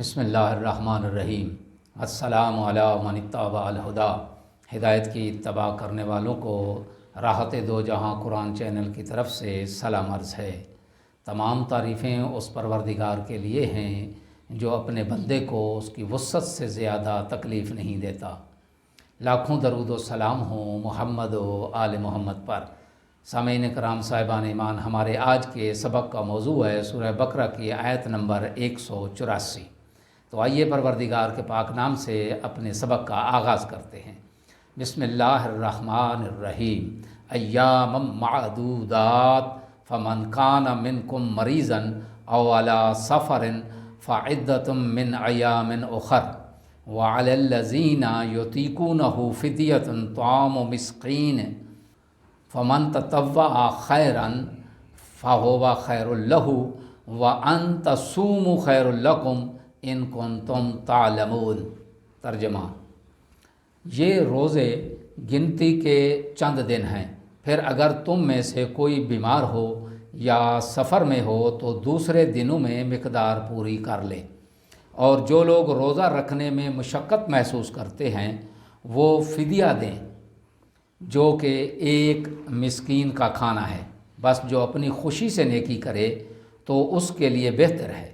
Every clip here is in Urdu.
بسم اللہ الرحمن الرحیم۔ السلام علی من اتبع الہدیٰ۔ ہدایت کی اتباع کرنے والوں کو راحت دو جہاں قرآن چینل کی طرف سے سلام عرض ہے۔ تمام تعریفیں اس پروردگار کے لیے ہیں جو اپنے بندے کو اس کی وسعت سے زیادہ تکلیف نہیں دیتا۔ لاکھوں درود و سلام ہوں محمد و آل محمد پر۔ سامعین کرام صاحبان ایمان، ہمارے آج کے سبق کا موضوع ہے سورہ بقرہ کی آیت نمبر 184۔ تو آئیے پروردگار کے پاک نام سے اپنے سبق کا آغاز کرتے ہیں۔ بسم اللہ الرحمن الرحیم۔ ایام معدودات فمن کان منکم مریضا او علی سفر فعدۃ من ایام اخر وعلی الذین یطیقونہ فدیۃ طعام مسکین فمن تطوع خیرا فہو خیر لہ وان تصوموا خیر لکم ان کنتم تعلمون۔ ترجمہ: یہ روزے گنتی کے چند دن ہیں، پھر اگر تم میں سے کوئی بیمار ہو یا سفر میں ہو تو دوسرے دنوں میں مقدار پوری کر لے، اور جو لوگ روزہ رکھنے میں مشقت محسوس کرتے ہیں وہ فدیہ دیں، جو کہ ایک مسکین کا کھانا ہے۔ بس جو اپنی خوشی سے نیکی کرے تو اس کے لیے بہتر ہے،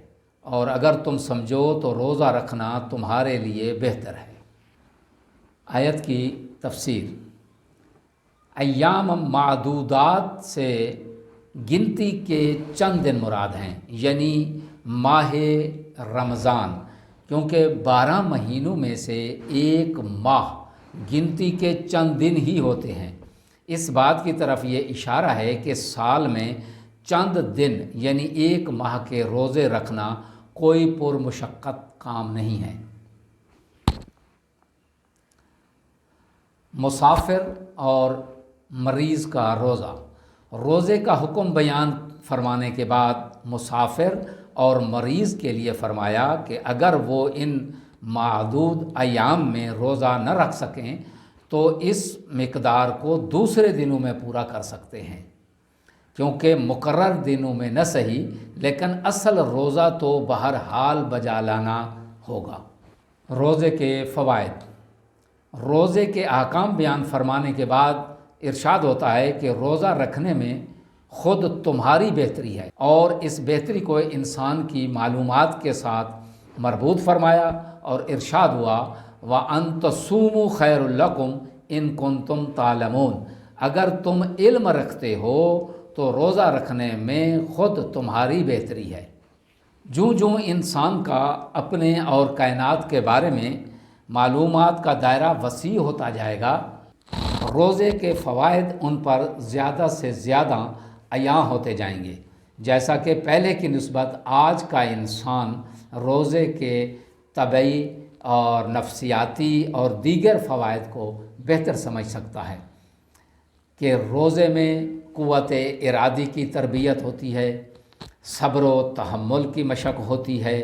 اور اگر تم سمجھو تو روزہ رکھنا تمہارے لیے بہتر ہے۔ آیت کی تفسیر: ایام معدودات سے گنتی کے چند دن مراد ہیں، یعنی ماہ رمضان، کیونکہ 12 مہینوں میں سے ایک ماہ گنتی کے چند دن ہی ہوتے ہیں۔ اس بات کی طرف یہ اشارہ ہے کہ سال میں چند دن یعنی ایک ماہ کے روزے رکھنا کوئی پرمشقت کام نہیں ہے۔ مسافر اور مریض کا روزہ۔ روزے کا حکم بیان فرمانے کے بعد مسافر اور مریض کے لیے فرمایا کہ اگر وہ ان معدود ایام میں روزہ نہ رکھ سکیں تو اس مقدار کو دوسرے دنوں میں پورا کر سکتے ہیں، کیونکہ مقرر دنوں میں نہ صحیح لیکن اصل روزہ تو بہرحال بجا لانا ہوگا۔ روزے کے فوائد۔ روزے کے احکام بیان فرمانے کے بعد ارشاد ہوتا ہے کہ روزہ رکھنے میں خود تمہاری بہتری ہے، اور اس بہتری کو انسان کی معلومات کے ساتھ مربوط فرمایا، اور ارشاد ہوا وَأَن تَصُومُوا خَيْرٌ لَكُمْ إِن كُنتُمْ تَعْلَمُونَ۔ اگر تم علم رکھتے ہو تو روزہ رکھنے میں خود تمہاری بہتری ہے۔ جوں جوں انسان کا اپنے اور کائنات کے بارے میں معلومات کا دائرہ وسیع ہوتا جائے گا، روزے کے فوائد ان پر زیادہ سے زیادہ عیاں ہوتے جائیں گے، جیسا کہ پہلے کی نسبت آج کا انسان روزے کے طبعی اور نفسیاتی اور دیگر فوائد کو بہتر سمجھ سکتا ہے کہ روزے میں قوت ارادی کی تربیت ہوتی ہے، صبر و تحمل کی مشق ہوتی ہے،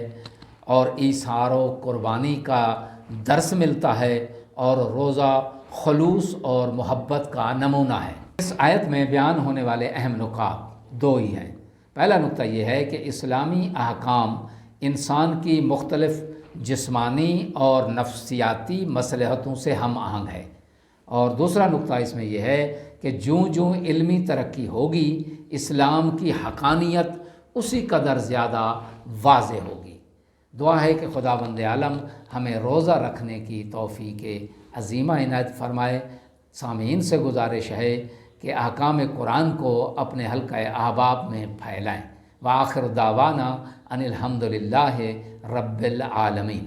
اور ایثار و قربانی کا درس ملتا ہے، اور روزہ خلوص اور محبت کا نمونہ ہے۔ اس آیت میں بیان ہونے والے اہم نکات دو ہی ہیں۔ پہلا نکتہ یہ ہے کہ اسلامی احکام انسان کی مختلف جسمانی اور نفسیاتی مصلحتوں سے ہم آہنگ ہے، اور دوسرا نکتہ اس میں یہ ہے کہ جوں جوں علمی ترقی ہوگی اسلام کی حقانیت اسی قدر زیادہ واضح ہوگی۔ دعا ہے کہ خداوند عالم ہمیں روزہ رکھنے کی توفیق عظیمہ عنایت فرمائے۔ سامعین سے گزارش ہے کہ احکام قرآن کو اپنے حلقہ احباب میں پھیلائیں۔ وآخر دعوانا ان الحمد للہ رب العالمین۔